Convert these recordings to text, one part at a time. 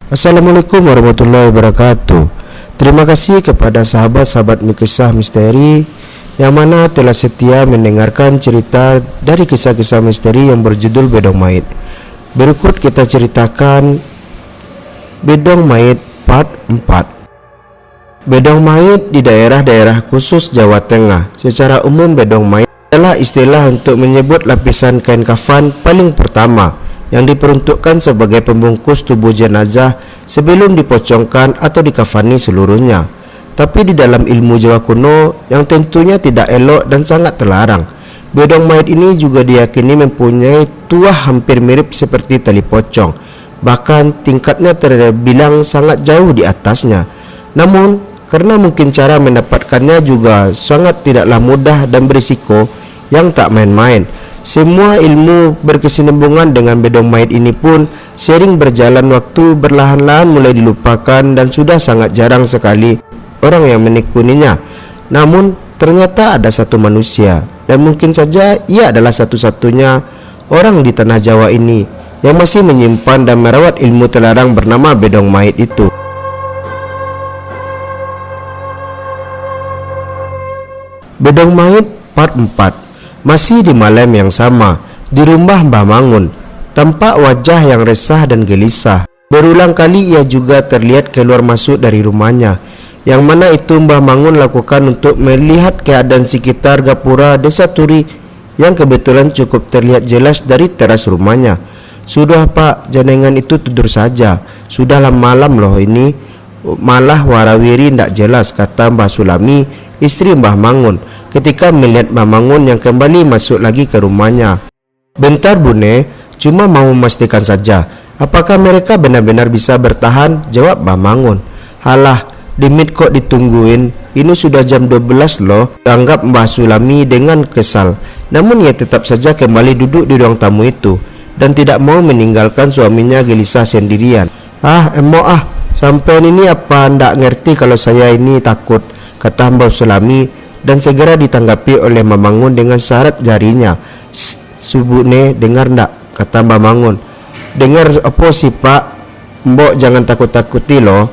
Assalamualaikum warahmatullahi wabarakatuh. Terima kasih kepada sahabat-sahabat Kisah Misteri yang mana telah setia mendengarkan cerita dari kisah-kisah misteri yang berjudul Bedong Mait. Berikut kita ceritakan Bedong Mait part 4. Bedong Mait di daerah-daerah khusus Jawa Tengah. Secara umum bedong mait adalah istilah untuk menyebut lapisan kain kafan paling pertama yang diperuntukkan sebagai pembungkus tubuh jenazah sebelum dipocongkan atau dikafani seluruhnya. Tapi di dalam ilmu Jawa kuno yang tentunya tidak elok dan sangat terlarang, bedong mait ini juga diyakini mempunyai tuah hampir mirip seperti tali pocong, bahkan tingkatnya terbilang sangat jauh di atasnya. Namun karena mungkin cara mendapatkannya juga sangat tidaklah mudah dan berisiko yang tak main-main, semua ilmu berkesinambungan dengan bedong mait ini pun sering berjalan waktu berlahan-lahan mulai dilupakan dan sudah sangat jarang sekali orang yang menekuninya. Namun ternyata ada satu manusia, dan mungkin saja ia adalah satu-satunya orang di tanah Jawa ini yang masih menyimpan dan merawat ilmu terlarang bernama bedong mait itu. Bedong Mait part 4. Masih di malam yang sama, di rumah Mbah Mangun, tampak wajah yang resah dan gelisah. Berulang kali ia juga terlihat keluar masuk dari rumahnya, yang mana itu Mbah Mangun lakukan untuk melihat keadaan sekitar gapura desa Turi yang kebetulan cukup terlihat jelas dari teras rumahnya. "Sudah Pak, jenengan itu tidur saja. Sudahlah malam loh ini, malah warawiri ndak jelas," kata Mbah Sulami, istri Mbah Mangun, ketika melihat Mbah Mangun yang kembali masuk lagi ke rumahnya. "Bentar Bune, cuma mau memastikan saja, apakah mereka benar-benar bisa bertahan?" jawab Mbah Mangun. "Halah, demit kok ditungguin, ini sudah jam 12 loh," anggap Mbah Sulami dengan kesal. Namun ia tetap saja kembali duduk di ruang tamu itu dan tidak mau meninggalkan suaminya gelisah sendirian. Emoh sampean ini apa ndak ngerti kalau saya ini takut," kata Mbah Sulami, dan segera ditanggapi oleh Mbah Mangun dengan syarat jarinya. "Subune, dengar ndak?" kata Mbah Mangun. "Dengar apa sih Pak? Mbok jangan takut-takuti loh,"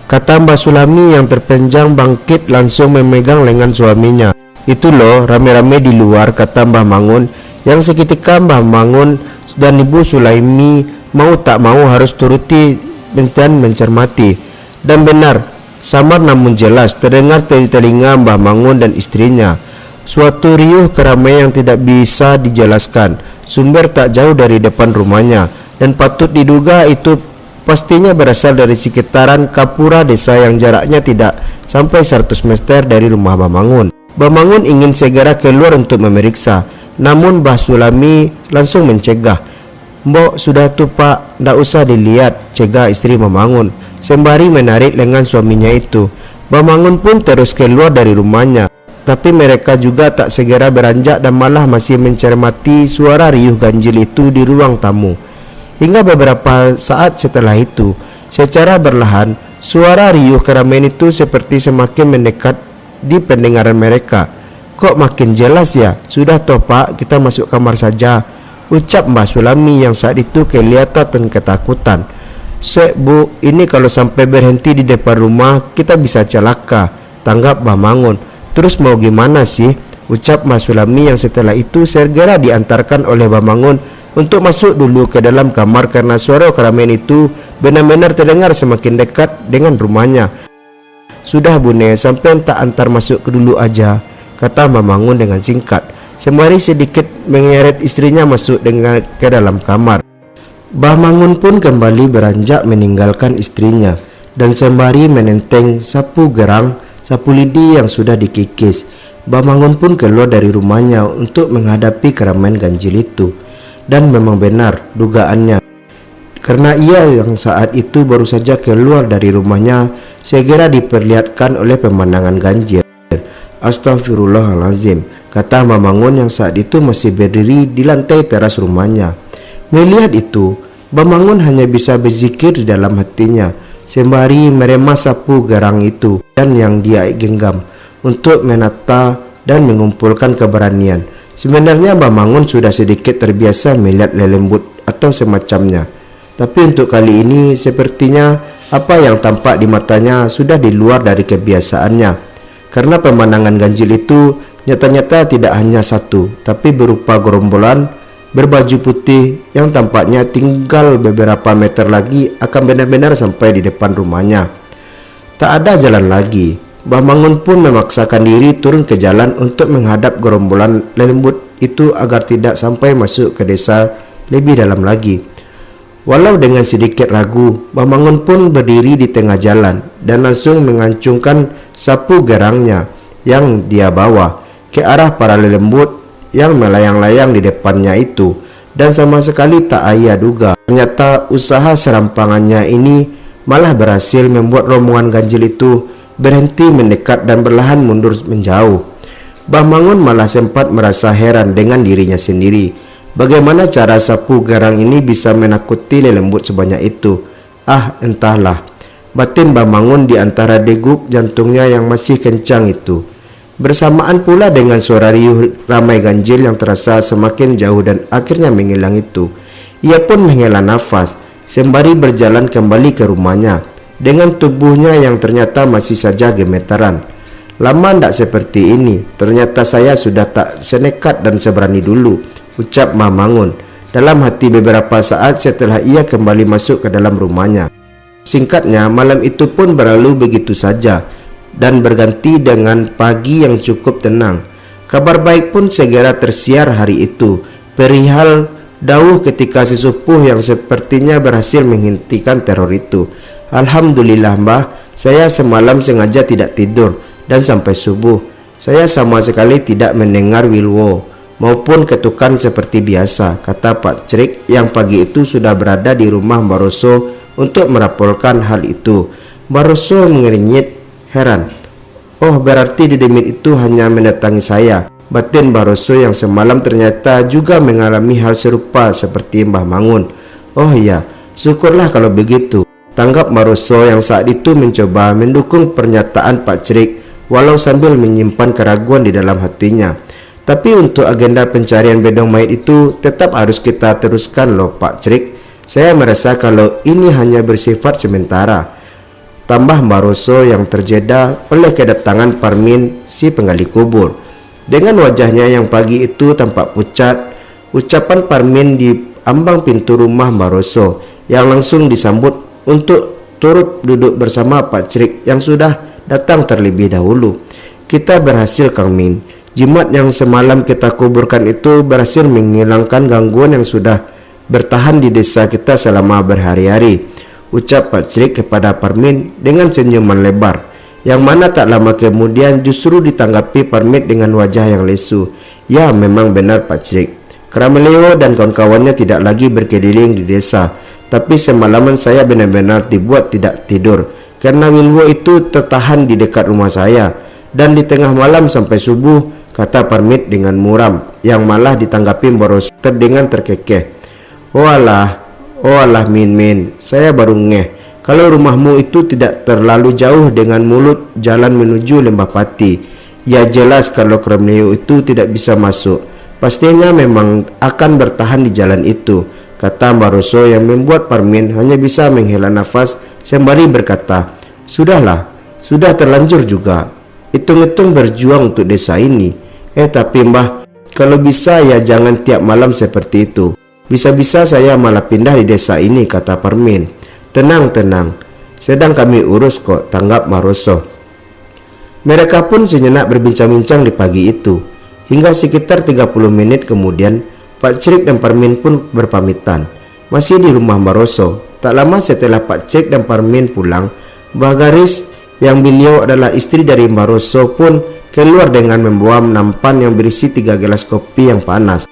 kata Mbah Sulami yang terpenjang bangkit langsung memegang lengan suaminya. "Itu loh rame-rame di luar," kata Mbah Mangun, yang seketika Mbah Mangun dan Ibu Sulaimi mau tak mau harus turuti dan mencermati. Dan benar, samar namun jelas terdengar dari telinga Mbah Mangun dan istrinya suatu riuh keramaian yang tidak bisa dijelaskan. Sumber tak jauh dari depan rumahnya, dan patut diduga itu pastinya berasal dari sekitaran kapura desa yang jaraknya tidak sampai 100 meter dari rumah Mbah Mangun. Mbah Mangun ingin segera keluar untuk memeriksa, namun Mbah Sulami langsung mencegah. "Mbok sudah tuh Pak, ndak usah dilihat," cegah istri Mbah Mangun sembari menarik lengan suaminya itu. Mbah Mangun pun terus keluar dari rumahnya, tapi mereka juga tak segera beranjak dan malah masih mencermati suara riuh ganjil itu di ruang tamu. Hingga beberapa saat setelah itu, secara berlahan suara riuh keramaian itu seperti semakin mendekat di pendengaran mereka. "Kok makin jelas ya? Sudah toh Pak, kita masuk kamar saja," ucap Mbah Sulami yang saat itu kelihatan ketakutan. "Sek Bu, ini kalau sampai berhenti di depan rumah kita bisa celaka," tanggap Mbah Mangun. "Terus mau gimana sih?" ucap Mbah Sulami yang setelah itu segera diantarkan oleh Mbah Mangun untuk masuk dulu ke dalam kamar karena suara keramaian itu benar-benar terdengar semakin dekat dengan rumahnya. "Sudah Bune, sampai tak antar masuk ke dulu aja," kata Mbah Mangun dengan singkat, sembari sedikit mengeret istrinya masuk ke dalam kamar. Mbah Mangun pun kembali beranjak meninggalkan istrinya dan sembari menenteng sapu gerang, sapu lidi yang sudah dikikis, Mbah Mangun pun keluar dari rumahnya untuk menghadapi keramaian ganjil itu. Dan memang benar dugaannya, karena ia yang saat itu baru saja keluar dari rumahnya segera diperlihatkan oleh pemandangan ganjil. "Astagfirullahalazim," kata Mbah Mangun yang saat itu masih berdiri di lantai teras rumahnya. Melihat itu, Mbah Mangun hanya bisa berzikir di dalam hatinya sembari meremas sapu gerang itu dan yang dia genggam untuk menata dan mengumpulkan keberanian. Sebenarnya Mbah Mangun sudah sedikit terbiasa melihat lelembut atau semacamnya. Tapi untuk kali ini sepertinya apa yang tampak di matanya sudah di luar dari kebiasaannya. Karena pemandangan ganjil itu nyata-nyata tidak hanya satu, tapi berupa gerombolan berbaju putih yang tampaknya tinggal beberapa meter lagi akan benar-benar sampai di depan rumahnya. Tak ada jalan lagi. Mbah Mangun pun memaksakan diri turun ke jalan untuk menghadap gerombolan lelembut itu agar tidak sampai masuk ke desa lebih dalam lagi. Walau dengan sedikit ragu, Mbah Mangun pun berdiri di tengah jalan dan langsung mengancungkan sapu gerangnya yang dia bawa ke arah para lelembut yang melayang-layang di depannya itu. Dan sama sekali tak ia duga, ternyata usaha serampangannya ini malah berhasil membuat rombongan ganjil itu berhenti mendekat dan perlahan mundur menjauh. Mbah Mangun malah sempat merasa heran dengan dirinya sendiri. Bagaimana cara sapu garang ini bisa menakuti lelembut sebanyak itu? Entahlah. Batin Mbah Mangun di antara degup jantungnya yang masih kencang itu. Bersamaan pula dengan suara riuh ramai ganjil yang terasa semakin jauh dan akhirnya menghilang itu, ia pun menghela nafas sembari berjalan kembali ke rumahnya dengan tubuhnya yang ternyata masih saja gemetaran. Lama tidak seperti ini, ternyata saya sudah tak senekat dan seberani dulu, ucap Mbah Mangun dalam hati beberapa saat setelah ia kembali masuk ke dalam rumahnya. Singkatnya, malam itu pun berlalu begitu saja dan berganti dengan pagi yang cukup tenang. Kabar baik pun segera tersiar hari itu, perihal dawuh ketika sesepuh yang sepertinya berhasil menghentikan teror itu. Alhamdulillah Mbah, saya semalam sengaja tidak tidur dan sampai subuh saya sama sekali tidak mendengar wilwo maupun ketukan seperti biasa, kata Pak Crik yang pagi itu sudah berada di rumah Mbah Roso untuk melaporkan hal itu. Mbah Roso mengernyit heran. Oh, berarti Dedemit itu hanya mendatangi saya. Batin Mbah Roso yang semalam ternyata juga mengalami hal serupa seperti Mbah Mangun. Oh iya, syukurlah kalau begitu, tanggap Mbah Roso yang saat itu mencoba mendukung pernyataan Pak Crik walau sambil menyimpan keraguan di dalam hatinya. Tapi untuk agenda pencarian bedong mayat itu tetap harus kita teruskan loh Pak Crik. Saya merasa kalau ini hanya bersifat sementara, tambah Mbah Roso yang terjeda oleh kedatangan Parmin si penggali kubur. Dengan wajahnya yang pagi itu tampak pucat, ucapan Parmin di ambang pintu rumah Mbah Roso yang langsung disambut untuk turut duduk bersama Pak Crik yang sudah datang terlebih dahulu. Kita berhasil Kang Min. Jimat yang semalam kita kuburkan itu berhasil menghilangkan gangguan yang sudah bertahan di desa kita selama berhari-hari, ucap Pak Crik kepada Parmin dengan senyuman lebar, yang mana tak lama kemudian justru ditanggapi Parmin dengan wajah yang lesu. Ya, memang benar Pak Crik, Krameleo dan kawan-kawannya tidak lagi berkeliling di desa, tapi semalaman saya benar-benar dibuat tidak tidur karena wilwo itu tertahan di dekat rumah saya dan di tengah malam sampai subuh, kata Parmin dengan muram, yang malah ditanggapi Boros dengan terkekeh. Oh alah Min, saya baru ngeh kalau rumahmu itu tidak terlalu jauh dengan mulut jalan menuju Lembah Pati. Ya jelas kalau Kremleo itu tidak bisa masuk, pastinya memang akan bertahan di jalan itu, kata Mbah Roso yang membuat Parmin hanya bisa menghela nafas sembari berkata, sudahlah, sudah terlanjur juga, hitung-hitung berjuang untuk desa ini. Tapi Mbah, kalau bisa ya jangan tiap malam seperti itu, bisa-bisa saya malah pindah di desa ini, kata Parmin. Tenang, sedang kami urus kok, tanggap Mbah Roso. Mereka pun sejenak berbincang-bincang di pagi itu, hingga sekitar 30 menit kemudian Pak Crik dan Parmin pun berpamitan, masih di rumah Mbah Roso. Tak lama setelah Pak Crik dan Parmin pulang, Mbah Garis yang beliau adalah istri dari Mbah Roso pun keluar dengan membawa nampan yang berisi 3 gelas kopi yang panas.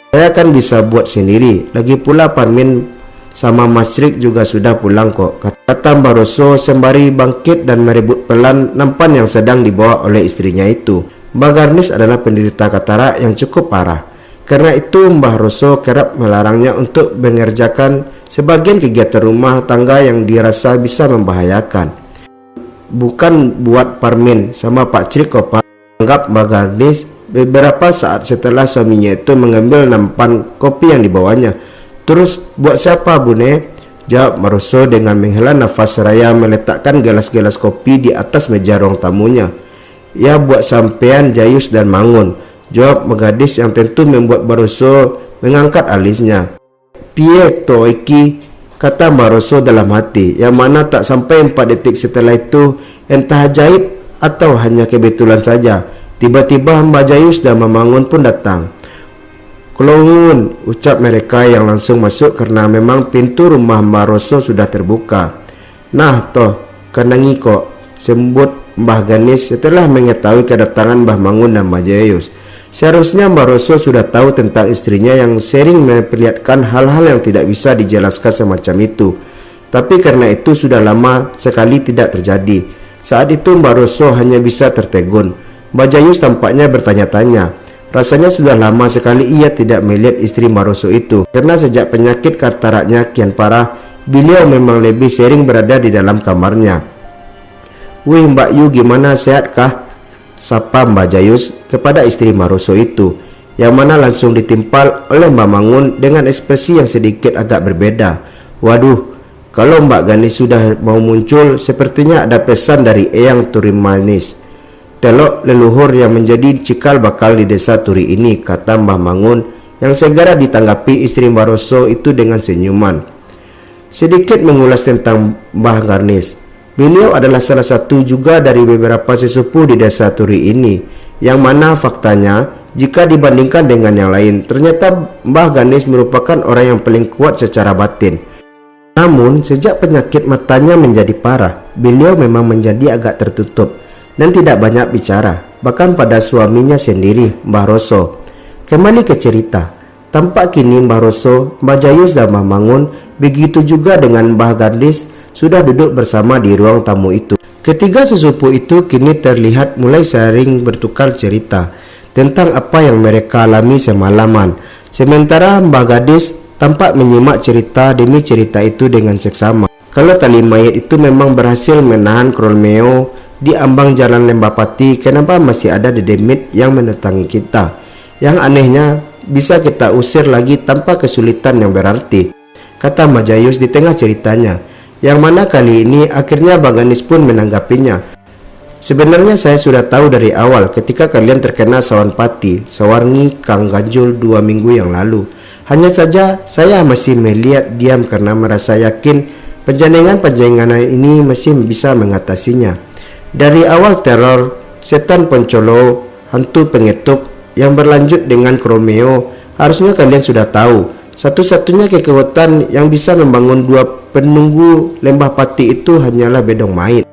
Saya kan bisa buat sendiri, lagi pula Parmin sama Mas Crik juga sudah pulang kok, kata Mbah Roso sembari bangkit dan merebut pelan nampan yang sedang dibawa oleh istrinya itu. Mbah Garnis adalah penderita katarak yang cukup parah. Karena itu Mbah Roso kerap melarangnya untuk mengerjakan sebagian kegiatan rumah tangga yang dirasa bisa membahayakan. Bukan buat Parmin sama Pak Crik kok Pak, anggap Mbah Garnis beberapa saat setelah suaminya itu mengambil nampan kopi yang dibawanya. Terus buat siapa Bune? jawab Maroso dengan menghela nafas seraya meletakkan gelas-gelas kopi di atas meja ruang tamunya. Ya, buat sampean Jayus dan Mangun, jawab Magadis yang tentu membuat Maroso mengangkat alisnya. Piye to iki, kata Maroso dalam hati, yang mana tak sampai 4 detik setelah itu, entah ajaib atau hanya kebetulan saja, tiba-tiba Mbak Jayus dan Mamangun pun datang. "Kulungun," ucap mereka yang langsung masuk karena memang pintu rumah Maroso sudah terbuka. "Nah toh, kandangi kok," sembut Mbah Ganis setelah mengetahui kedatangan Mbah Mangun dan Mbah Jayus. Seharusnya Maroso sudah tahu tentang istrinya yang sering memperlihatkan hal-hal yang tidak bisa dijelaskan semacam itu. Tapi karena itu sudah lama sekali tidak terjadi. Saat itu Maroso hanya bisa tertegun. Mbah Jayus tampaknya bertanya-tanya. Rasanya sudah lama sekali ia tidak melihat istri Maroso itu, karena sejak penyakit kataraknya kian parah, beliau memang lebih sering berada di dalam kamarnya. "Wih Mbak Yu, gimana, sehatkah?" sapa Mbak Jayus kepada istri Maroso itu, yang mana langsung ditimpal oleh Mbak Mangun dengan ekspresi yang sedikit agak berbeda. "Waduh, kalau Mbak Ganis sudah mau muncul, sepertinya ada pesan dari Eyang Turi Manis, telok leluhur yang menjadi cikal bakal di desa Turi ini," kata Mbah Mangun yang segera ditanggapi istri Maroso itu dengan senyuman. Sedikit mengulas tentang Mbah Ganis, beliau adalah salah satu juga dari beberapa sesepuh di desa Turi ini, yang mana faktanya jika dibandingkan dengan yang lain, ternyata Mbah Ganis merupakan orang yang paling kuat secara batin. Namun sejak penyakit matanya menjadi parah, beliau memang menjadi agak tertutup dan tidak banyak bicara, bahkan pada suaminya sendiri, Mbah Roso. Kembali ke cerita, tampak kini Mbah Roso, Mbah Jayus dan Mbah Mangun, begitu juga dengan Mbah Gadis, sudah duduk bersama di ruang tamu itu. Ketiga sesepuh itu kini terlihat mulai sering bertukar cerita tentang apa yang mereka alami semalaman. Sementara Mbah Gadis tampak menyimak cerita demi cerita itu dengan seksama. Kalau tali mayat itu memang berhasil menahan Krolmeo di ambang jalan Lembapati, kenapa masih ada dedemit yang mendatangi kita? Yang anehnya, bisa kita usir lagi tanpa kesulitan yang berarti, kata Majayus di tengah ceritanya, yang mana kali ini akhirnya Bang Ganis pun menanggapinya. "Sebenarnya saya sudah tahu dari awal ketika kalian terkena sawan pati, sawarngi Kang Ganjul 2 minggu yang lalu. Hanya saja saya masih melihat diam karena merasa yakin penjenengan-penjenengan ini masih bisa mengatasinya. Dari awal teror setan Poncolo, hantu pengetuk yang berlanjut dengan Kromeo, harusnya kalian sudah tahu, satu-satunya kekuatan yang bisa membangun 2 penunggu lembah pati itu hanyalah Bedong Mait,"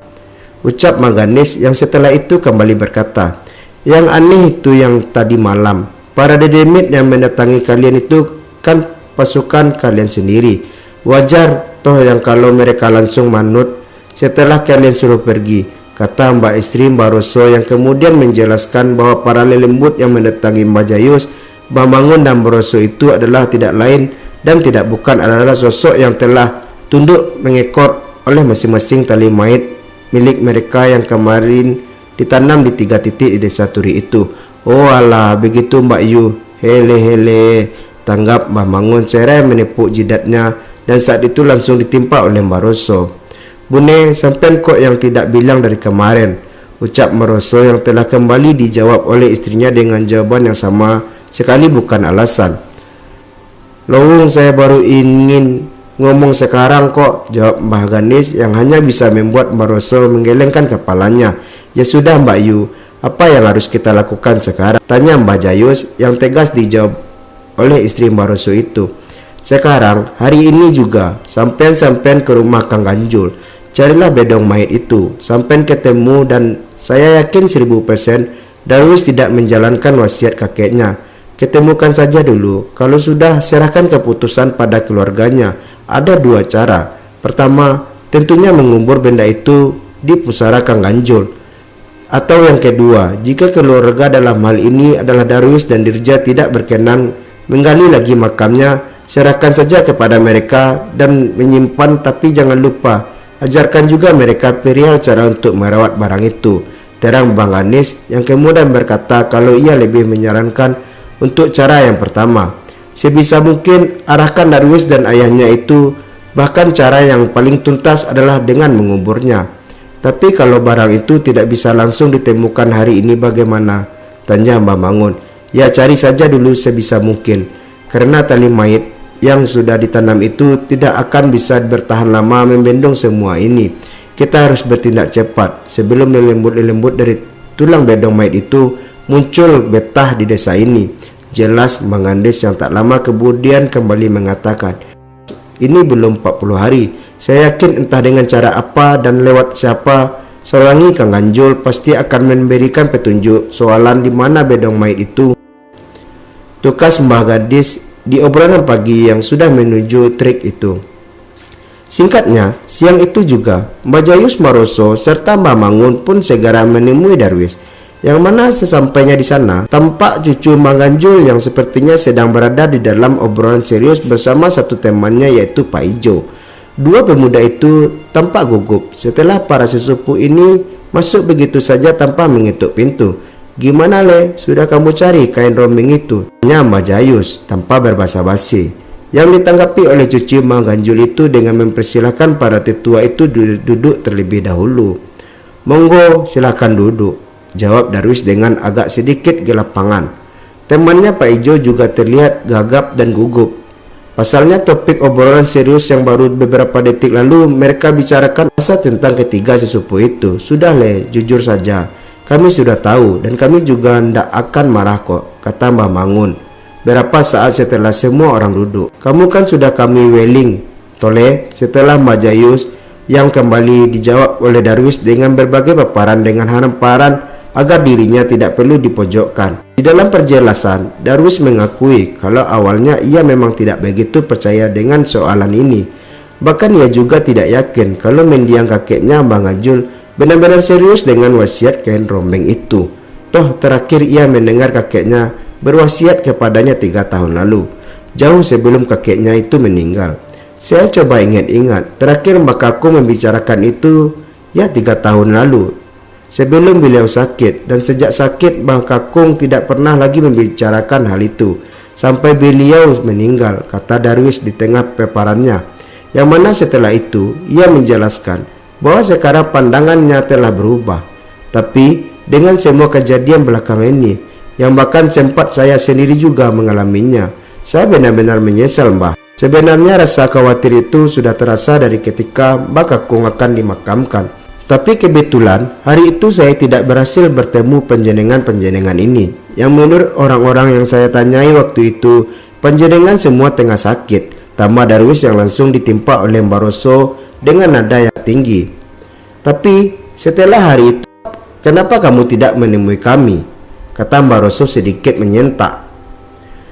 ucap Maganis yang setelah itu kembali berkata, "Yang aneh itu yang tadi malam, para dedemit yang mendatangi kalian itu kan pasukan kalian sendiri. Wajar toh yang kalau mereka langsung manut setelah kalian suruh pergi," kata Mbak istri Mbak Roso yang kemudian menjelaskan bahwa para lelembut yang mendatangi Mbak Jayus, Mbak Mangun dan Mbak Roso itu adalah tidak lain dan tidak bukan adalah sosok yang telah tunduk mengekor oleh masing-masing tali mait milik mereka yang kemarin ditanam di 3 titik di desa Turi itu. "Oh alah, begitu Mbak Yu, hele-hele," tanggap Mbah Mangun seraya menepuk jidatnya, dan saat itu langsung ditimpa oleh Mbak Roso. "Bune, sampean kok yang tidak bilang dari kemarin," ucap Maroso yang telah kembali dijawab oleh istrinya dengan jawaban yang sama sekali bukan alasan. "Lowong, saya baru ingin ngomong sekarang kok," jawab Mbah Ganis yang hanya bisa membuat Maroso menggelengkan kepalanya. "Ya sudah Mbak Yu, apa yang harus kita lakukan sekarang?" tanya Mbah Jayus yang tegas dijawab oleh istri Maroso itu. "Sekarang, hari ini juga, sampean ke rumah Kang Ganjul. Carilah Bedong Mait itu, sampean ketemu, dan saya yakin 1000% Darwis tidak menjalankan wasiat kakeknya. Ketemukan saja dulu, kalau sudah serahkan keputusan pada keluarganya. Ada 2 cara. Pertama, tentunya mengubur benda itu di pusara Kang Ganjul. Atau yang kedua, jika keluarga dalam hal ini adalah Darwis dan Dirja tidak berkenan menggali lagi makamnya, serahkan saja kepada mereka dan menyimpan, tapi jangan lupa ajarkan juga mereka perihal cara untuk merawat barang itu," terang Bang Ganis yang kemudian berkata kalau ia lebih menyarankan untuk cara yang pertama. Sebisa mungkin arahkan Darwis dan ayahnya itu Bahkan cara yang paling tuntas adalah dengan menguburnya. Tapi kalau barang itu tidak bisa langsung ditemukan hari ini bagaimana? Tanya Mbah Mangun. Ya, cari saja dulu sebisa mungkin. Karena tali mayat yang sudah ditanam itu tidak akan bisa bertahan lama membendung semua ini. Kita harus bertindak cepat sebelum lelembut-lelembut dari tulang bedong mayat itu muncul betah di desa ini. Jelas Mangandis yang tak lama kemudian kembali mengatakan, ini belum 40 hari. Saya yakin entah dengan cara apa dan lewat siapa, Sorangi Kang Ganjul pasti akan memberikan petunjuk soalan di mana bedong mayat itu. Tukas Mbah Gadis di obrolan pagi yang sudah menuju trik itu. Singkatnya, siang itu juga Mbah Jayus Maroso serta Mbah Mangun pun segera menemui Darwis. Yang mana sesampainya di sana, tampak cucu Mbah Ganjul yang sepertinya sedang berada di dalam obrolan serius bersama satu temannya yaitu Pak Ijo. Dua pemuda itu tampak gugup setelah para sesepuh ini masuk begitu saja tanpa mengetuk pintu. Gimana Le, sudah kamu cari kain rombeng itu? Tanya Mbah Jayus tanpa berbasa-basi. Yang ditanggapi oleh cucu Mbah Ganjul itu dengan mempersilahkan para tetua itu duduk terlebih dahulu. Monggo, silakan duduk, jawab Darwis dengan agak sedikit gelapangan. Temannya Pak Ijo juga terlihat gagap dan gugup. Pasalnya topik obrolan serius yang baru beberapa detik lalu mereka bicarakan asal tentang ketiga sesepuh itu. Sudah Le, jujur saja, kami sudah tahu dan kami juga tidak akan marah kok, kata Mbah Mangun berapa saat setelah semua orang duduk. Kamu kan sudah kami weling, Tole, setelah Mbah Jayus yang kembali dijawab oleh Darwis dengan berbagai paparan dengan harapan agar dirinya tidak perlu dipojokkan. Di dalam perjelasan, Darwis mengakui kalau awalnya ia memang tidak begitu percaya dengan soalan ini. Bahkan ia juga tidak yakin kalau mendiang kakeknya Bang Ganjul benar-benar serius dengan wasiat kain rombeng itu. Toh terakhir ia mendengar kakeknya berwasiat kepadanya 3 tahun lalu, jauh sebelum kakeknya itu meninggal. Saya coba ingat-ingat, terakhir Mbak Kakung membicarakan itu ya 3 tahun lalu, sebelum beliau sakit, dan sejak sakit Bang Kakung tidak pernah lagi membicarakan hal itu sampai beliau meninggal, kata Darwis di tengah paparannya. Yang mana setelah itu ia menjelaskan bahwa sekarang pandangannya telah berubah. Tapi dengan semua kejadian belakangan ini yang bahkan sempat saya sendiri juga mengalaminya, saya benar-benar menyesal Mbah. Sebenarnya rasa khawatir itu sudah terasa dari ketika Mbak Kakung akan dimakamkan. Tapi kebetulan hari itu saya tidak berhasil bertemu penjenengan-penjenengan ini. Yang menurut orang-orang yang saya tanyai waktu itu, penjenengan semua tengah sakit. Tambah Darwis yang langsung ditimpa oleh Mbak Roso dengan nada yang tinggi. Tapi setelah hari itu, kenapa kamu tidak menemui kami? Kata Mbak Roso sedikit menyentak.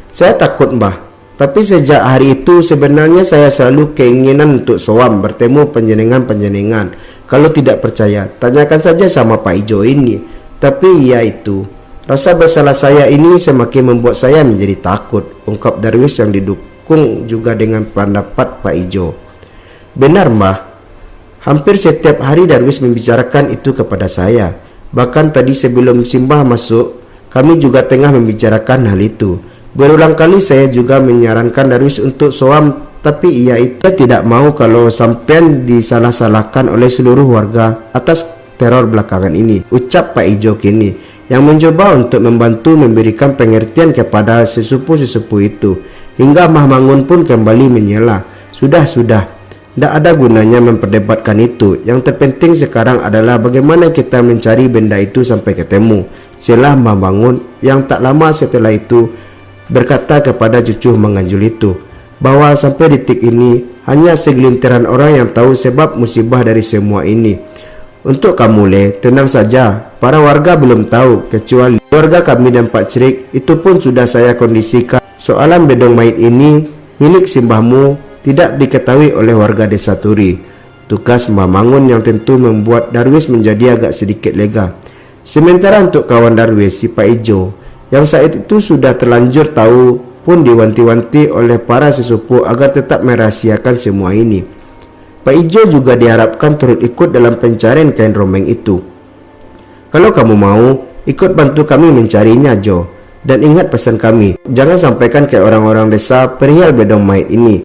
Saya takut Mbah. Tapi sejak hari itu sebenarnya saya selalu keinginan untuk sowan bertemu penjenengan-penjenengan. Kalau tidak percaya, tanyakan saja sama Pak Ijo ini. Tapi ya itu, rasa bersalah saya ini semakin membuat saya menjadi takut, ungkap Darwis yang didukung juga dengan pendapat Pak Ijo. Benar Mbah, hampir setiap hari Darwis membicarakan itu kepada saya. Bahkan tadi sebelum Simbah masuk, kami juga tengah membicarakan hal itu. Berulang kali saya juga menyarankan Darwis untuk sowan, tapi ia itu tidak mau kalau sampean disalah-salahkan oleh seluruh warga atas teror belakangan ini, ucap Pak Ijo kini, yang mencoba untuk membantu memberikan pengertian kepada sesepuh-sesepuh itu. Hingga Mbah Mangun pun kembali menyela. Sudah, tidak ada gunanya memperdebatkan itu. Yang terpenting sekarang adalah bagaimana kita mencari benda itu sampai ketemu. Selah Mbah Mangun yang tak lama setelah itu berkata kepada cucu Manganjul itu bahwa sampai detik ini hanya segelintiran orang yang tahu sebab musibah dari semua ini. Untuk kamu Le, tenang saja, para warga belum tahu kecuali keluarga kami dan Pak Cerik. Itu pun sudah saya kondisikan. Soalan bedong mayat ini milik simbahmu tidak diketahui oleh warga desa Turi. Tugas Mbah Mangun yang tentu membuat Darwis menjadi agak sedikit lega. Sementara untuk kawan Darwis, si Pak Ijo, yang saat itu sudah terlanjur tahu, pun diwanti-wanti oleh para sesepuh agar tetap merahasiakan semua ini. Pak Ijo juga diharapkan turut ikut dalam pencarian kain rombeng itu. Kalau kamu mau, ikut bantu kami mencarinya Jo. Dan ingat pesan kami, jangan sampaikan ke orang-orang desa perihal bedong mayat ini.